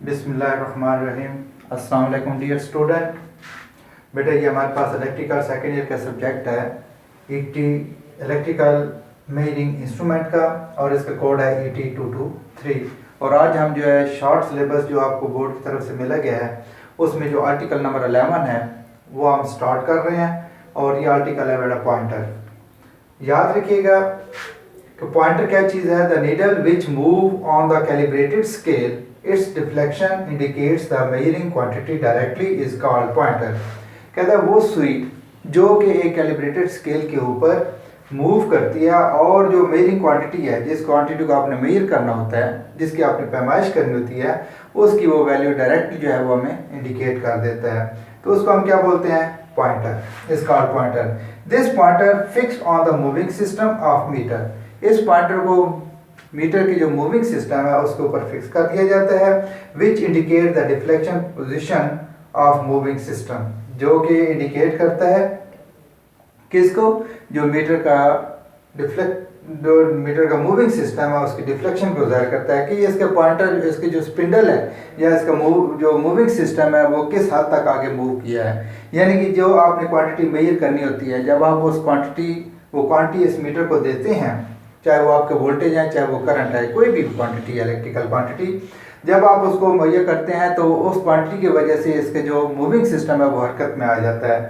बिस्मिल्लाहिर्रहमानिर्रहीम। अस्सलाम वालेकुम डियर स्टूडेंट। बेटा ये हमारे पास इलेक्ट्रिकल सेकेंड ईयर का सब्जेक्ट है ईटी इलेक्ट्रिकल मेजरिंग इंस्ट्रूमेंट का, और इसका कोड है ET223। और आज हम जो है शॉर्ट सिलेबस जो आपको बोर्ड की तरफ से मिला गया है उसमें जो आर्टिकल नंबर 11 है वो हम स्टार्ट कर रहे हैं। और ये आर्टिकल है बेटा पॉइंटर। याद रखिएगा कि पॉइंटर क्या चीज़ है। The needle which move on the calibrated scale, its deflection indicates the measuring quantity directly is called pointer। कहता है वो सुई जो कि एक कैलिब्रेटेड स्केल के ऊपर मूव करती है और जो मेजरिंग क्वांटिटी है, जिस क्वांटिटी को आपने मेजर करना होता है, जिसकी आपने पैमाइश करनी होती है, उसकी वो वैल्यू डायरेक्टली जो है वो हमें इंडिकेट कर देता है। तो उसको हम क्या बोलते हैं? Pointer is called pointer. This pointer fixed on the moving system of meter. इस पॉइंटर को मीटर की जो मूविंग सिस्टम है उसके ऊपर फिक्स कर दिया जाता है। Which indicate the deflection position of moving system, जो कि इंडिकेट करता है किसको? जो मीटर का मूविंग सिस्टम है उसकी डिफ्लेक्शन को ज़ाहिर करता है कि इसके पॉइंटर, इसकी जो स्पिंडल है या इसका जो मूविंग सिस्टम है वो किस हद तक आगे मूव किया है। यानी कि जो आपने क्वांटिटी मेजर करनी होती है, जब आप उस क्वांटिटी इस मीटर को देते हैं, चाहे वो आपके वोल्टेज है, चाहे वो करंट है, कोई भी क्वांटिटी है, इलेक्ट्रिकल क्वांटिटी, जब आप उसको मुहैया करते हैं तो उस क्वांटिटी की वजह से इसके जो मूविंग सिस्टम है वो हरकत में आ जाता है।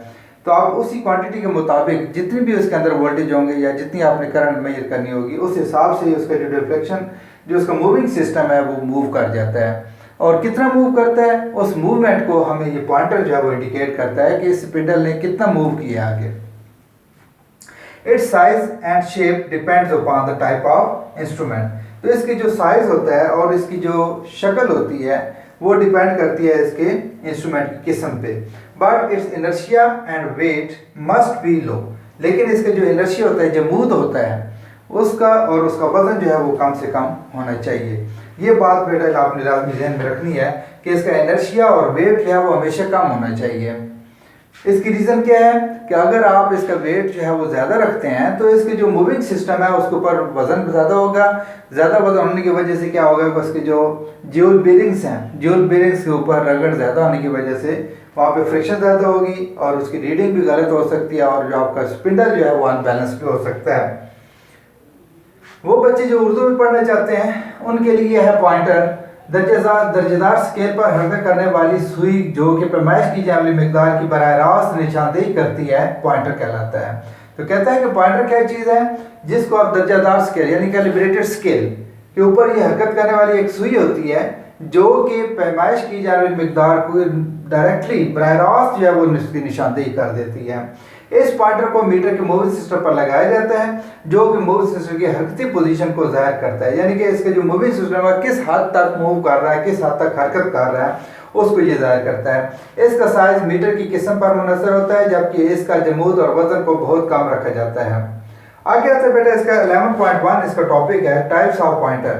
तो आप उसी क्वांटिटी के मुताबिक जितनी भी उसके अंदर वोल्टेज होंगे या जितनी आपने करंट मेजर करनी होगी, उस हिसाब से उसका जो डिफ्लेक्शन, जो उसका मूविंग सिस्टम है वो मूव कर जाता है। और कितना मूव करता है, उस मूवमेंट को हमें ये पॉइंटर जो है वो इंडिकेट करता है कि इस स्पिंडल ने कितना मूव किया आगे। Its size and shape depends upon the type of instrument। तो इसकी जो साइज होता है और इसकी जो शक्ल होती है वो डिपेंड करती है इसके इंस्ट्रूमेंट की किस्म पे। But its inertia and weight must be low. लेकिन इसका जो इनर्शिया होता है, जमूद होता है उसका, और उसका वजन जो है वो कम से कम होना चाहिए। ये बात बेटा आपने लाजमी ध्यान में रखनी है कि इसका इनर्शिया और वेट जो है वो हमेशा कम होना चाहिए। इसकी रीज़न क्या है कि अगर आप इसका वेट जो है वो ज़्यादा रखते हैं तो इसके जो मूविंग सिस्टम है उसके ऊपर वज़न ज़्यादा होगा। ज़्यादा वज़न होने की वजह से क्या होगा कि उसके जो ज्यूल बेरिंग्स हैं, ज्यूल बेरिंग्स के ऊपर रगड़ ज़्यादा होने की वजह से वहाँ पे फ्रिक्शन ज़्यादा होगी और उसकी रीडिंग भी गलत हो सकती है, और जो आपका स्पिंडल जो है वो अनबैलेंस भी हो सकता है। वो बच्चे जो उर्दू में पढ़ना चाहते हैं उनके लिए है पॉइंटर। दर्जेदार स्केल पर हरकत करने वाली सुई जो कि पैमाइश की जाने वाली मिकदार की बराह रास्त निशानदेही करती है, पॉइंटर कहलाता है। तो कहता है कि पॉइंटर क्या चीज़ है जिसको आप दर्जादार स्केल यानी कैलिब्रेटेड स्केल के ऊपर ये हरकत करने वाली एक सुई होती है जो कि पैमाइश की जाने वाली मिकदार को डायरेक्टली बराह रास्त जो है वो उसकी निशानदेही कर देती है। इस पॉइंटर को मीटर के मूविंग सिस्टम पर लगाया जाता है जो कि मूविंग सिस्टम की हरकती पोजीशन को जाहिर करता है। यानी कि इसके जो मूविंग सिस्टम है किस हद तक मूव कर रहा है, किस हद तक हरकत कर रहा है, उसको ये जाहिर करता है। इसका साइज मीटर की किस्म पर मुनहसर होता है, जबकि इसका जमूद और वजन को बहुत कम रखा जाता है। आगे आता है बेटा इसका 11.1 इसका टॉपिक है टाइप्स ऑफ पॉइंटर।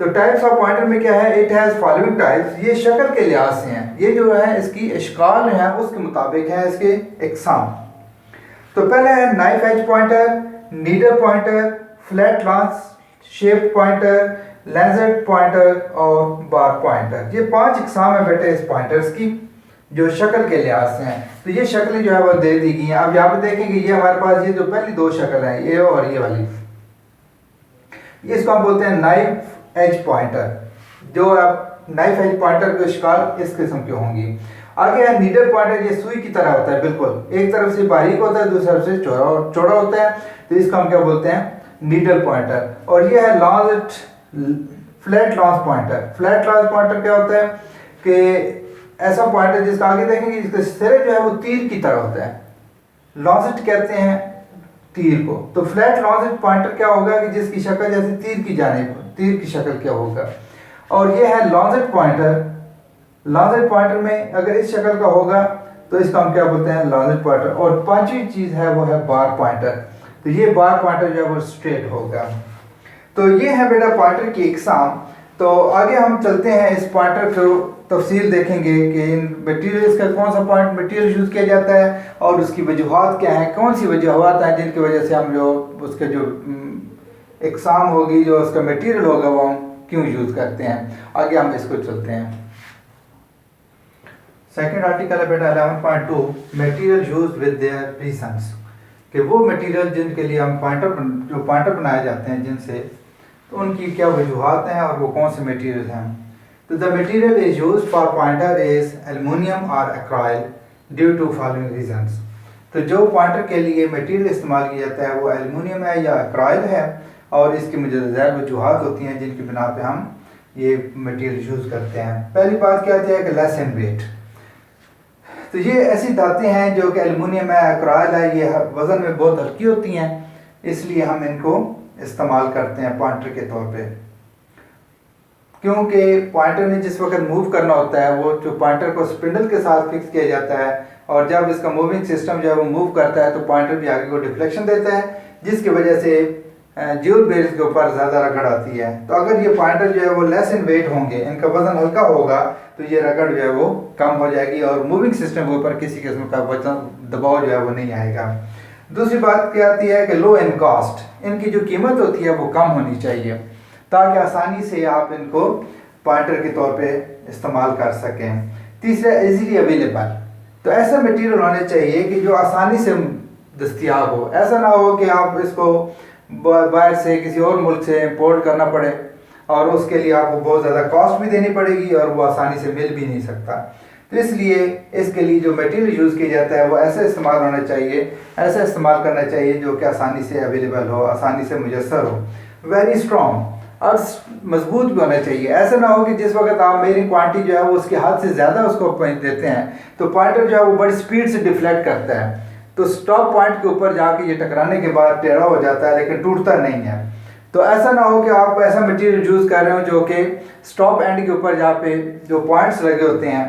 तो टाइप्स ऑफ पॉइंटर में क्या है? It has following types. ये शक्ल के लिहाज से हैं, ये जो है इसकी इश्काल है उसके मुताबिक है इसके इकसाम। तो पहले है knife edge pointer, needle pointer, flat lance shape pointer, lancet pointer और बार पॉइंटर। ये 5 इकसाम है बेटे इस पॉइंटर्स की जो शक्ल के लिहाज से हैं। तो ये शक्लें जो है वो दे दी गई हैं। अब यहाँ पे देखेंगे ये हमारे पास ये जो पहली 2 शक्ल हैं, ये और ये वाली, ये इसको हम बोलते हैं नाइफ एज पॉइंटर। जो आप नाइफ एज पॉइंटर की शिकाल इस किस्म की होंगी। आगे है नीडल पॉइंटर, ये सुई की तरह होता है, बिल्कुल एक तरफ से बारीक होता है, दूसरी तरफ से चौड़ा होता है। तो इसको हम क्या बोलते हैं? Needle pointer. और ये है flat launch pointer. Flat launch pointer क्या होता है कि ऐसा पॉइंटर जिसका आगे देखेंगे इसका सिरे जो है वो तीर की तरह होता है। लॉन्चेट कहते हैं तीर को। तो फ्लैट लॉन्चेट पॉइंटर क्या होगा कि जिसकी शक्ल जैसे तीर की जानिब, तीर की शक्ल क्या होगा। और ये है लॉन्चेट पॉइंटर। लॉन्चेट पॉइंटर में अगर इस शक्ल का होगा तो इसका हम क्या बोलते हैं? लॉन्चेट पॉइंटर। और 5वीं चीज़ है वो है बार पॉइंटर। तो ये बार पॉइंटर जो है वो स्ट्रेट होगा। तो ये है बेटा पॉइंटर की इकसाम। तो आगे हम चलते हैं, इस पॉइंटर को तफसील देखेंगे कि इन मटीरियल्स का कौन सा पॉइंट मटीरियल यूज़ किया जाता है और उसकी वजूहात क्या हैं, कौन सी वजूहात हैं जिनकी वजह से हम जो उसके जो इकसाम होगी, जो उसका मटीरियल होगा वो हम क्यों यूज़ करते हैं। आगे हम इसको चलते हैं। सेकंड आर्टिकल है बेटा 11.2 material used with their reasons, कि वो मटेरियल जिनके लिए हम पॉइंटर बनाए जाते हैं जिनसे, तो उनकी क्या वजूहत हैं और वो कौन से मटेरियल हैं। तो the material is used for pointer is aluminium और acrylic due to following reasons. तो जो पॉइंटर के लिए मटेरियल इस्तेमाल किया जाता है वो एल्युमिनियम है या एक्राइल है, और इसकी मुतअद्दिद वजूहत होती हैं जिनकी बिना पे हम ये मटेरियल यूज़ करते हैं। पहली बात क्या होती है कि लेस इन वेट। तो ये ऐसी धातें हैं जो कि एल्युमिनियम है, एक्राइल है, ये वज़न में बहुत हल्की होती हैं, इसलिए हम इनको इस्तेमाल करते हैं पॉइंटर के तौर पे। क्योंकि पॉइंटर ने जिस वक्त मूव करना होता है, वो जो पॉइंटर को स्पिंडल के साथ फिक्स किया जाता है, और जब इसका मूविंग सिस्टम जो है वो मूव करता है तो पॉइंटर भी आगे को डिफ्लेक्शन देता है, जिसकी वजह से ज्यूल बेल्स के ऊपर ज़्यादा रगड़ आती है। तो अगर ये पॉइंटर जो है वो लेस इन वेट होंगे, इनका वजन हल्का होगा, तो ये रगड़ जो है वो कम हो जाएगी और मूविंग सिस्टम के ऊपर किसी किस्म का वजन दबाव जो है वो नहीं आएगा। दूसरी बात क्या आती है कि लो इन कॉस्ट, इनकी जो कीमत होती है वो कम होनी चाहिए ताकि आसानी से आप इनको पॉइंटर के तौर पे इस्तेमाल कर सकें। तीसरा इजीली अवेलेबल, तो ऐसा मटेरियल होना चाहिए कि जो आसानी से दस्तयाब हो। ऐसा ना हो कि आप इसको बाहर से किसी और मुल्क से इंपोर्ट करना पड़े और उसके लिए आपको बहुत ज़्यादा कॉस्ट भी देनी पड़ेगी और वो आसानी से मिल भी नहीं सकता। तो इसलिए इसके लिए जो मटेरियल यूज़ किया जाता है वो ऐसा इस्तेमाल होना चाहिए, ऐसा इस्तेमाल करना चाहिए जो कि आसानी से अवेलेबल हो, आसानी से मुयसर हो। वेरी स्ट्रॉन्ग और मजबूत भी होना चाहिए। ऐसा ना हो कि जिस वक्त आप मेरी क्वांटिटी जो है वो उसके हाथ से ज़्यादा उसको पॉइंट देते हैं तो पॉइंटर जो है वो बड़ी स्पीड से डिफ्लेक्ट करता है, तो स्टॉप पॉइंट के ऊपर जाके ये टकराने के बाद टेढ़ा हो जाता है लेकिन टूटता नहीं है। तो ऐसा ना हो कि आप ऐसा मटेरियल यूज़ कर रहे हो जो कि स्टॉप एंड के ऊपर जहाँ पे जो पॉइंट्स लगे होते हैं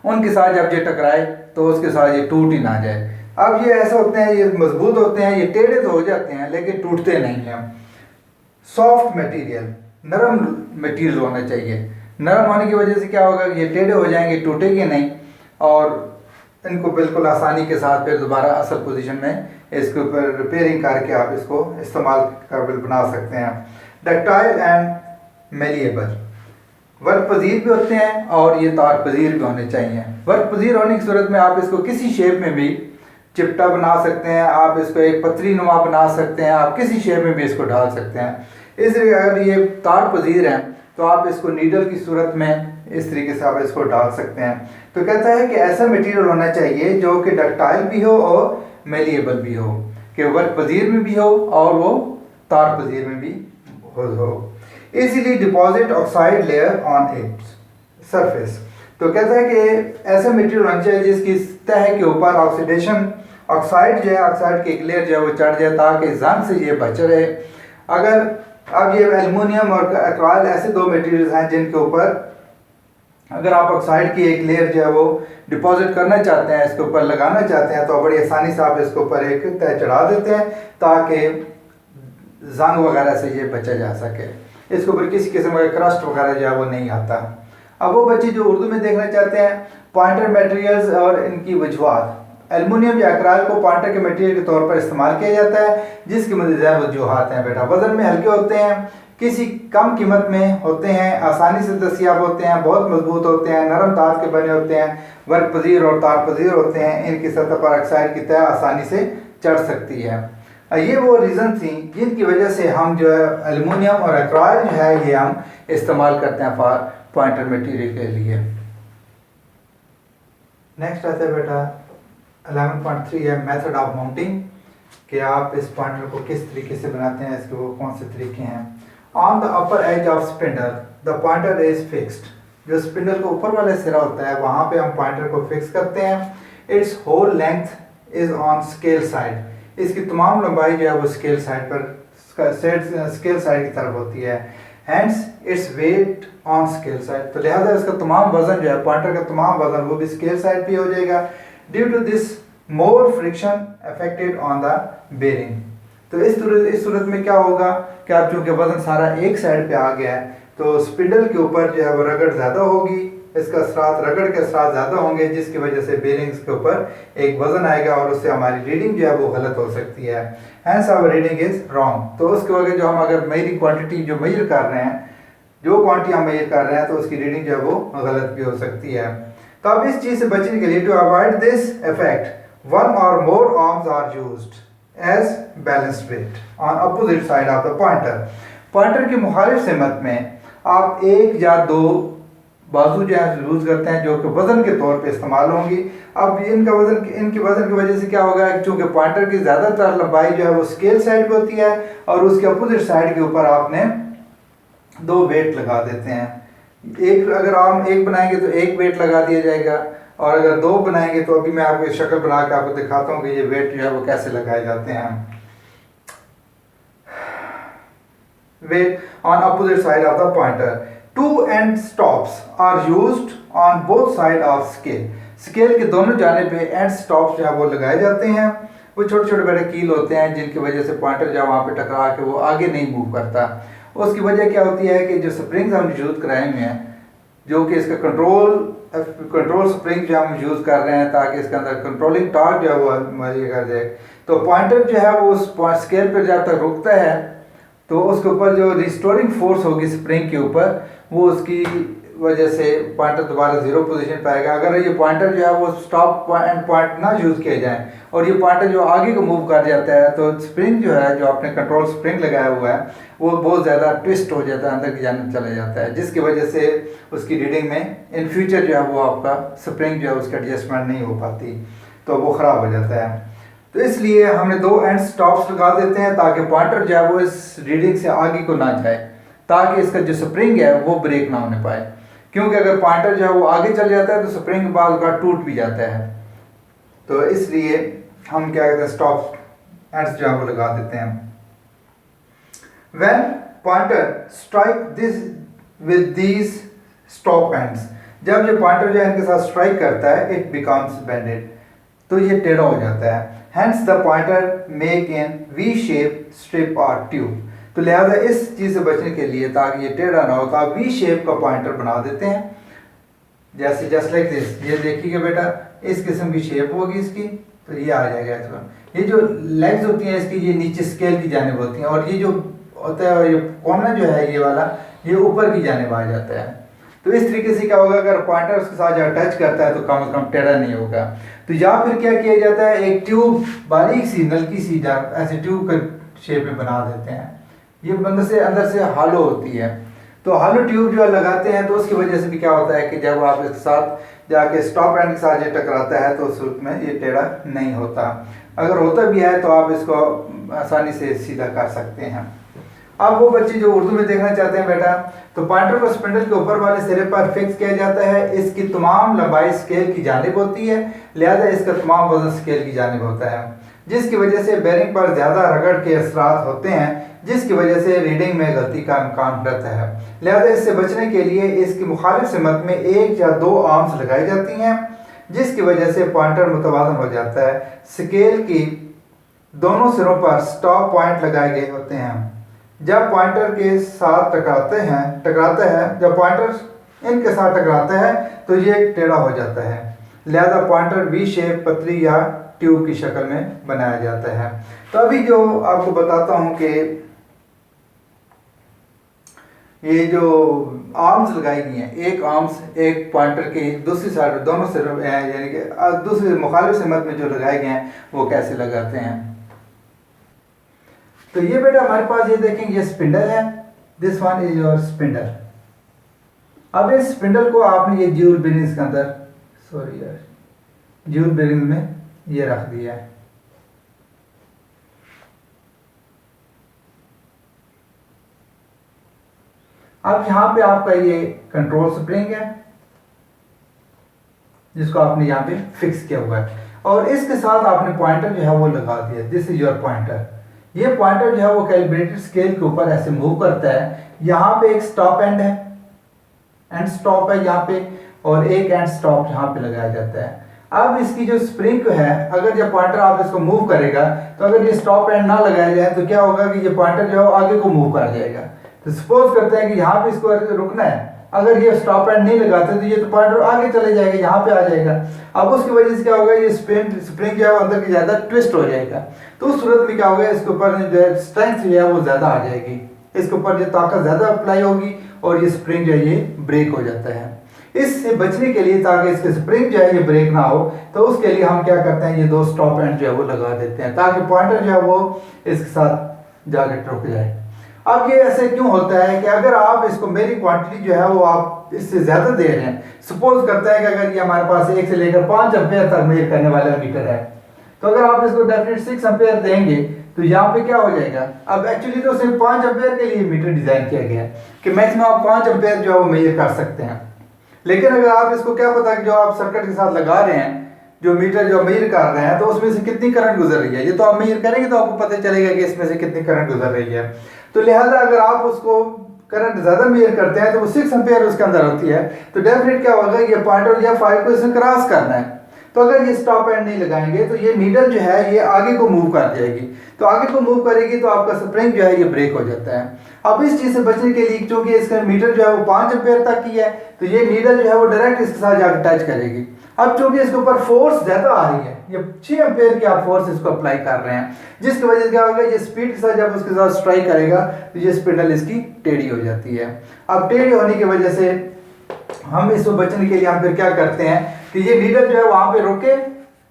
उनके साथ जब ये टकराए तो उसके साथ ये टूट ही ना जाए। अब ये ऐसा होते हैं, ये मजबूत होते हैं, ये टेढ़े तो हो जाते हैं लेकिन टूटते नहीं हैं। सॉफ्ट मटेरियल, नरम मटेरियल होना चाहिए। नरम होने की वजह से क्या होगा कि ये टेढ़े हो जाएंगे, टूटेंगे नहीं और इनको बिल्कुल आसानी के साथ फिर दोबारा असल पोजीशन में इसके ऊपर रिपेयरिंग करके आप इसको इस्तेमाल काबिल बना सकते हैं। डक्टाइल एंड मेलिएबल, वर्क पजीर भी होते हैं और ये तार पजीर भी होने चाहिए। वर्क पजीर होने की सूरत में आप इसको किसी शेप में भी चिपटा बना सकते हैं, आप इसको एक पतरी नुमा बना सकते हैं, आप किसी शेप में भी इसको डाल सकते हैं। इसलिए अगर ये तार पजीर हैं तो आप इसको नीडल की सूरत में इस तरीके से आप इसको डाल सकते हैं। तो कहता है कि ऐसा मटेरियल होना चाहिए जो कि डक्टाइल भी हो और मेलिएबल भी हो, कि वर्क पजीर में भी हो और वो तार पजीर में भी हो। Easily deposit oxide layer on its surface, तो कहता है कि ऐसा मटेरियल होना चाहिए जिसकी सतह के ऊपर ऑक्सीडेशन ऑक्साइड जो है, ऑक्साइड की एक लेयर जो है वो चढ़ जाए ताकि जंग से ये बच रहे। अगर अब ये एल्युमिनियम और एक्राइल ऐसे दो मटेरियल्स हैं जिनके ऊपर अगर आप ऑक्साइड की एक लेयर जो है वो डिपॉजिट करना चाहते हैं, इसके ऊपर लगाना चाहते हैं, तो बड़ी आसानी से आप इसके ऊपर एक तह चढ़ा देते हैं ताकि जंग वगैरह से ये बचा जा सके। इसके ऊपर किसी किस्म का क्रस्ट वगैरह जो है वो नहीं आता। अब वो बच्चे जो उर्दू में देखना चाहते हैं पॉइंटर मटेरियल्स और इनकी वजूहत, एल्युमिनियम या एक्राइल को पॉइंटर के मटेरियल के तौर पर इस्तेमाल किया जाता है जिसकी मुतअद्दिद वजूहत हैं बेटा। वजन में हल्के होते हैं, किसी कम कीमत में होते हैं, आसानी से दस्तियाब होते हैं, बहुत मजबूत होते हैं, नरम तार के बने होते हैं, वर्क पजीर और तार पजीर होते हैं। इनकी सतह पर ऑक्साइड की तह आसानी से चढ़ सकती है। ये वो रीज़न थी जिनकी वजह से हम जो है एल्युमिनियम और एक्राइल जो है ये हम इस्तेमाल करते हैं फॉर पॉइंटर मटेरियल के लिए। नेक्स्ट आता है बेटा 11.3 है मेथड ऑफ माउंटिंग, कि आप इस पॉइंटर को किस तरीके से बनाते हैं, इसके वो कौन से तरीके हैं। On the upper as of spindle the pointer is fixed, जो स्पिंडल का ऊपर वाला सिरा होता है वहाँ पे हम पॉइंटर को फिक्स करते हैं। Its whole length is on scale side, इसकी तमाम लंबाई जो है वो स्केल साइड पर स्केल साइड की तरफ होती है। Hence its weight on scale side, तो लिहाजा इसका तमाम वजन जो है पॉइंटर का तमाम वजन वो भी स्केल साइड पे हो जाएगा। Due to this more friction affected on the bearing, तो इस सूरत में क्या होगा कि आप चूँकि वजन सारा एक साइड पे आ गया है तो स्पिंडल के ऊपर जो है वो रगड़ ज़्यादा होगी, इसका असरात रगड़ के असरात ज़्यादा होंगे जिसकी वजह से बेरिंग्स के ऊपर एक वजन आएगा और उससे हमारी रीडिंग जो है वो गलत हो सकती है। Hence our reading is wrong, तो उसके वजह जो हम अगर मेरी क्वांटिटी जो मेजर कर रहे हैं, जो क्वांटिटी हम मेजर कर रहे हैं तो उसकी रीडिंग जो है वो गलत भी हो सकती है। तो अब इस चीज़ से बचने के लिए to avoid this effect one or more arms are used as balanced weight on opposite side of the pointer. Pointer की मुखालिफ सिमत में आप एक या दो बाजू जो है यूज़ करते हैं जो कि वज़न के तौर पे इस्तेमाल होंगी। अब इनके वज़न की वजह से क्या होगा, चूँकि पॉइंटर की ज़्यादातर लंबाई जो है वो स्केल साइड पे होती है और उसके अपोजिट साइड के ऊपर आपने दो वेट लगा देते हैं। एक अगर आर्म एक बनाएंगे तो एक वेट लगा दिया जाएगा, और अगर दो बनाएंगे तो अभी मैं आपको शक्ल बना के आपको दिखाता हूँ कि ये वेट जो है वो कैसे लगाए जाते हैं। Weight on opposite side of the pointer. Two end stops are used on both side of scale. Scale के दोनों जाने पे एंड स्टॉप्स जो है वो लगाए जाते हैं। वो छोटे छोटे बड़े कील होते हैं जिनकी वजह से पॉइंटर जो वहाँ पे टकरा के वो आगे नहीं मूव करता। उसकी वजह क्या होती है कि जो स्प्रिंग्स हम यूज़ कराए हुए हैं, जो कि इसका कंट्रोल स्प्रिंग जो हम यूज़ कर रहे हैं ताकि इसके अंदर कंट्रोलिंग टॉर्क जो है वो हमारी कर जाए, तो पॉइंटर जो है वो उस स्केल पर जब तक रुकता है तो उसके ऊपर जो रिस्टोरिंग फोर्स होगी स्प्रिंग के ऊपर, वो उसकी वजह से पॉइंटर दोबारा जीरो पोजीशन पाएगा। अगर ये पॉइंटर जो है वो स्टॉप एंड पॉइंट ना यूज़ किए जाए और ये पॉइंटर जो आगे को मूव कर जाता है तो स्प्रिंग जो है, जो आपने कंट्रोल स्प्रिंग लगाया हुआ है, वो बहुत ज़्यादा ट्विस्ट हो जाता है, अंदर की जाने चला जाता है, जिसकी वजह से उसकी रीडिंग में इन फ्यूचर जो है वो आपका स्प्रिंग जो है उसका एडजस्टमेंट नहीं हो पाती, तो वो ख़राब हो जाता है। तो इसलिए हमने दो एंड स्टॉप्स लगा देते हैं ताकि पॉइंटर जो है वो इस रीडिंग से आगे को ना जाए, ताकि इसका जो स्प्रिंग है वो ब्रेक ना होने पाए। क्योंकि अगर पॉइंटर जो है वो आगे चल जाता है तो स्प्रिंग बाल का टूट भी जाता है। तो इसलिए हम क्या कहते हैं, स्टॉप एंड्स जो है वो लगा देते हैं। When pointer strike this with these stop ends, जब ये पॉइंटर जो है इनके साथ स्ट्राइक करता है, इट बिकम्स बेंडेड, तो ये टेढ़ा हो जाता है। Hence the pointer make in V shape strip और ट्यूब। तो लिहाजा इस चीज़ से बचने के लिए, ताकि ये टेढ़ा ना हो, तो आप वी शेप का पॉइंटर बना देते हैं, जैसे जस्ट लाइक दिस। ये देखिएगा बेटा, इस किस्म की शेप होगी इसकी, तो ये आ जाएगा इसमें। ये जो लेग्स होती हैं इसकी, ये नीचे स्केल की जानिब होती हैं, और ये जो होता है ये कॉर्नर जो है ये वाला, ये ऊपर की जानिब आ जाता है। तो इस तरीके से क्या होगा, अगर पॉइंटर उसके साथ जब टच करता है तो कम से कम टेढ़ा नहीं होगा। तो या फिर क्या किया जाता है, एक ट्यूब बारीक सी नलकी सी ऐसे ट्यूब का शेप में बना देते हैं। ये अंदर से हॉलो होती है, तो हॉलो ट्यूब जो लगाते हैं, तो उसकी वजह से भी क्या होता है कि जब आप इसके साथ जाके स्टॉप एंड के साथ ये टकराता है तो उस सूरत में ये टेढ़ा नहीं होता। अगर होता भी है तो आप इसको आसानी से सीधा कर सकते हैं। अब वो बच्चे जो उर्दू में देखना चाहते हैं बेटा, तो पॉइंटर को स्पिंडल के ऊपर वाले सिरे पर फिक्स किया जाता है। इसकी तमाम लंबाई स्केल की जानिब होती है, लिहाजा इसका तमाम वजन स्केल की जानिब होता है, जिसकी वजह से बेरिंग पर ज़्यादा रगड़ के असरात होते हैं, जिसकी वजह से रीडिंग में गलती का इम्कान रहता है। लिहाजा इससे बचने के लिए इसकी मुखालिफ सिमत में एक या दो आर्म्स लगाई जाती हैं, जिसकी वजह से पॉइंटर मुतवाज़न हो जाता है। स्केल की दोनों सिरों पर स्टॉप पॉइंट लगाए गए होते हैं। जब पॉइंटर के साथ टकराता है, जब पॉइंटर इनके साथ टकराता है तो ये टेढ़ा हो जाता है। लिहाजा पॉइंटर वी शेप पतली या ट्यूब की शक्ल में बनाया जाता है। तो अभी जो आपको बताता हूँ कि ये जो आर्म्स लगाई गई हैं, एक आर्म्स एक पॉइंटर की दूसरी साइड दोनों से यानी कि दूसरी मुखालिफ सिमत में जो लगाए गए हैं वो कैसे लगाते हैं। तो ये बेटा हमारे पास ये देखेंगे, ये स्पिंडल है, this one is your spindle. अब इस स्पिंडल को आपने ये ज्यूल बेरिंग्स के अंदर, ज्यूल बेरिंग में ये रख दिया है। अब यहाँ पे आपका ये कंट्रोल स्प्रिंग है जिसको आपने यहाँ पे फिक्स किया हुआ है, और इसके साथ आपने पॉइंटर जो है वो लगा दिया। This is your pointer. ये पॉइंटर जो है वो कैलिब्रेटेड स्केल के ऊपर ऐसे मूव करता है। यहाँ पे एक स्टॉप एंड है, एंड स्टॉप है यहाँ पे, और एक एंड स्टॉप यहाँ पे लगाया जाता है। अब इसकी जो स्प्रिंग है, अगर जब पॉइंटर आप इसको मूव करेगा तो अगर ये स्टॉप एंड ना लगाया जाए तो क्या होगा कि ये पॉइंटर जो है आगे को मूव कर जाएगा। तो सपोज करते हैं कि यहाँ पे इसको रुकना है, अगर ये स्टॉप एंड नहीं लगाते तो ये तो पॉइंटर आगे चले जाएगा, यहाँ पे आ जाएगा। अब उसकी वजह से क्या होगा, ये स्प्रिंग जो है अंदर की ज़्यादा ट्विस्ट हो जाएगा। तो उस सूरत में क्या होगा, इसके ऊपर जो है स्ट्रेंथ जो है वो ज़्यादा आ जाएगी, इसके ऊपर जो ताकत ज़्यादा अप्लाई होगी और ये स्प्रिंग जो है ये ब्रेक हो जाता है। इससे बचने के लिए, ताकि इसके स्प्रिंग जो है ये ब्रेक ना हो, तो उसके लिए हम क्या करते हैं, ये दो स्टॉप एंड जो है वो लगा देते हैं, ताकि पॉइंटर जो है वो इसके साथ जाके रुक जाए। अब ये ऐसे क्यों होता है कि अगर आप इसको, मेरी क्वांटिटी जो है वो आप इससे ज़्यादा दे रहे हैं, सपोज करता है कि अगर ये हमारे पास 1 से लेकर 5 एम्पेयर तक मेजर करने वाला मीटर है, तो अगर आप इसको डेफिनेट 6 एम्पेयर देंगे तो यहाँ पे क्या हो जाएगा। अब एक्चुअली तो सिर्फ 5 एम्पेयर के लिए मीटर डिज़ाइन किया गया है कि मैक्सिमम आप 5 एम्पेयर जो है वो मेजर कर सकते हैं। लेकिन अगर आप इसको, क्या पता कि जो आप सर्किट के साथ लगा रहे हैं, जो मीटर जो मेजर कर रहे हैं, तो उसमें से कितनी करंट गुजर रही है, ये तो आप मेजर करेंगे तो आपको पता चलेगा कि इसमें से कितनी करंट गुजर रही है। तो लिहाजा अगर आप उसको करंट ज़्यादा मेजर करते हैं तो वो 6 एम्पेयर उसके अंदर होती है, तो डेफिनेट क्या होगा, ये पॉइंट और या 5 को इसमें क्रॉस करना है। तो अगर ये स्टॉप एंड नहीं लगाएंगे तो ये नीडल जो है ये आगे को मूव कर जाएगी, तो आगे को मूव करेगी तो आपका स्प्रिंग जो है ये ब्रेक हो जाता है। अब इस चीज़ से बचने के लिए, क्योंकि इसका मीटर जो है वो 5 एम्पेयर तक की है, तो ये नीडल जो है वो डायरेक्ट इसके साथ जाकर टच करेगी। अब चूंकि इसके ऊपर फोर्स ज़्यादा आ रही है, ये 6 एम्पेयर की आप फोर्स इसको अप्लाई कर रहे हैं, जिसकी वजह से क्या होगा, ये स्पीड के साथ जब उसके साथ स्ट्राइक करेगा तो ये स्पिंडल इसकी टेढ़ी हो जाती है। अब टेढ़ी होने की वजह से हम इसको बचने के लिए हम फिर क्या करते हैं कि ये नीडल जो है वहाँ पे रुके,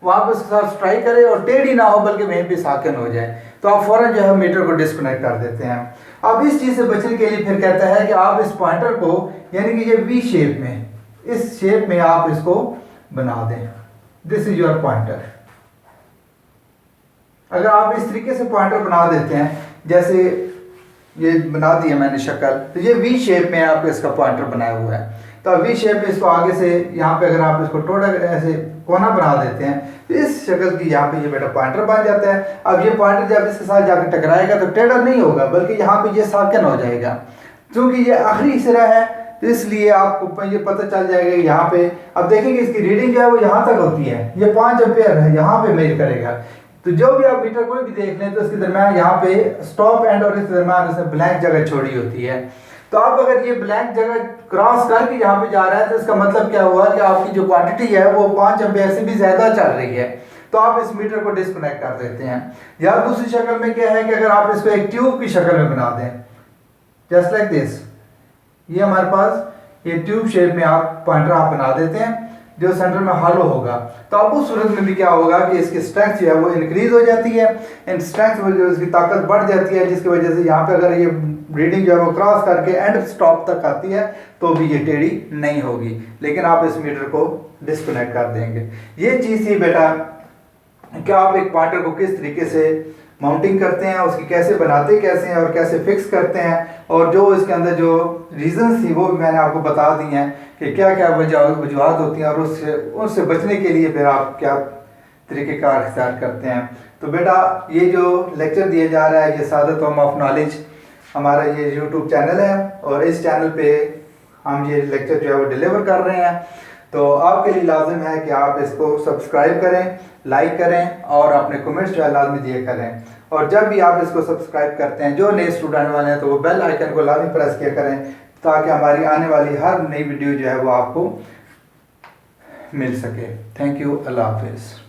वहाँ पे उसके साथ स्ट्राइक करे और टेढ़ी ना हो बल्कि वहीं पे साकन हो जाए, तो आप फौरन जो है मीटर को डिस्कनेक्ट कर देते हैं। अब इस चीज़ से बचने के लिए फिर कहता है कि आप इस पॉइंटर को, यानी कि ये वी शेप में, इस शेप में आप इसको बना दें। This is your pointer. अगर आप इस तरीके से पॉइंटर बना देते हैं, जैसे ये बना दिया मैंने शक्ल, तो ये वी शेप में आपको इसका पॉइंटर बनाया हुआ है। तो वी शेप में इसको आगे से यहाँ पे अगर आप इसको टोटा ऐसे कोना बना देते हैं तो इस शक्ल की यहाँ पे ये बेटा पॉइंटर बन जाता है। अब ये पॉइंटर जब इसके साथ जाकर टकराएगा तो टेढ़ा नहीं होगा, बल्कि यहाँ पे ये साकन हो जाएगा। क्योंकि ये आखिरी सिरा है तो इसलिए आपको ये पता चल जाएगा यहाँ पे। अब देखेंगे इसकी रीडिंग जो है वो यहाँ तक होती है, ये 5 एम्पेयर है, यहाँ पे मेजर करेगा। तो जो भी आप मीटर कोई भी देख लें तो इसके दरम्यान यहाँ पे स्टॉप एंड और इसके दरम्यान उसने ब्लैंक जगह छोड़ी होती है। तो आप अगर ये ब्लैंक जगह क्रॉस करके यहाँ पे जा रहा है तो इसका मतलब क्या हुआ कि आपकी जो क्वांटिटी है वो 5 एम्पेयर से भी ज़्यादा चल रही है, तो आप इस मीटर को डिस्कनेक्ट कर देते हैं। या दूसरी शक्ल में क्या है कि अगर आप इसको एक ट्यूब की शक्ल में बना दें, जस्ट लाइक दिस, ये हमारे पास ये ट्यूब शेप में आप पॉइंटर आप बना देते हैं जो सेंटर में हॉलो होगा, तो अब उस सूरत में भी क्या होगा कि इसकी स्ट्रेंथ जो है वो इंक्रीज हो जाती है, इन स्ट्रेंथ इसकी ताकत बढ़ जाती है, जिसकी वजह से यहाँ पे अगर ये रीडिंग जो है वो क्रॉस करके एंड स्टॉप तक आती है तो भी ये टेढ़ी नहीं होगी। लेकिन आप इस मीटर को डिस्कनेक्ट कर देंगे। ये चीज़ थी बेटा कि आप एक पॉइंटर को किस तरीके से माउंटिंग करते हैं, उसकी कैसे बनाते कैसे हैं और कैसे फिक्स करते हैं, और जो इसके अंदर जो रीजंस थी वो भी मैंने आपको बता दी हैं कि क्या क्या वजूहत होती हैं और उससे बचने के लिए फिर आप क्या तरीक़ेकार इख्तियार करते हैं। तो बेटा ये जो लेक्चर दिया जा रहा है ये सादत होम ऑफ नॉलेज हमारा ये यूट्यूब चैनल है, और इस चैनल पे हम ये लेक्चर जो है वो डिलीवर कर रहे हैं। तो आपके लिए लाजिम है कि आप इसको सब्सक्राइब करें, लाइक करें और अपने कमेंट्स जो है लाजमी दिए करें। और जब भी आप इसको सब्सक्राइब करते हैं, जो नए स्टूडेंट वाले हैं, तो वो बेल आइकन को लाजमी प्रेस किया करें ताकि हमारी आने वाली हर नई वीडियो जो है वो आपको मिल सके। थैंक यू, अल्लाह हाफिज़।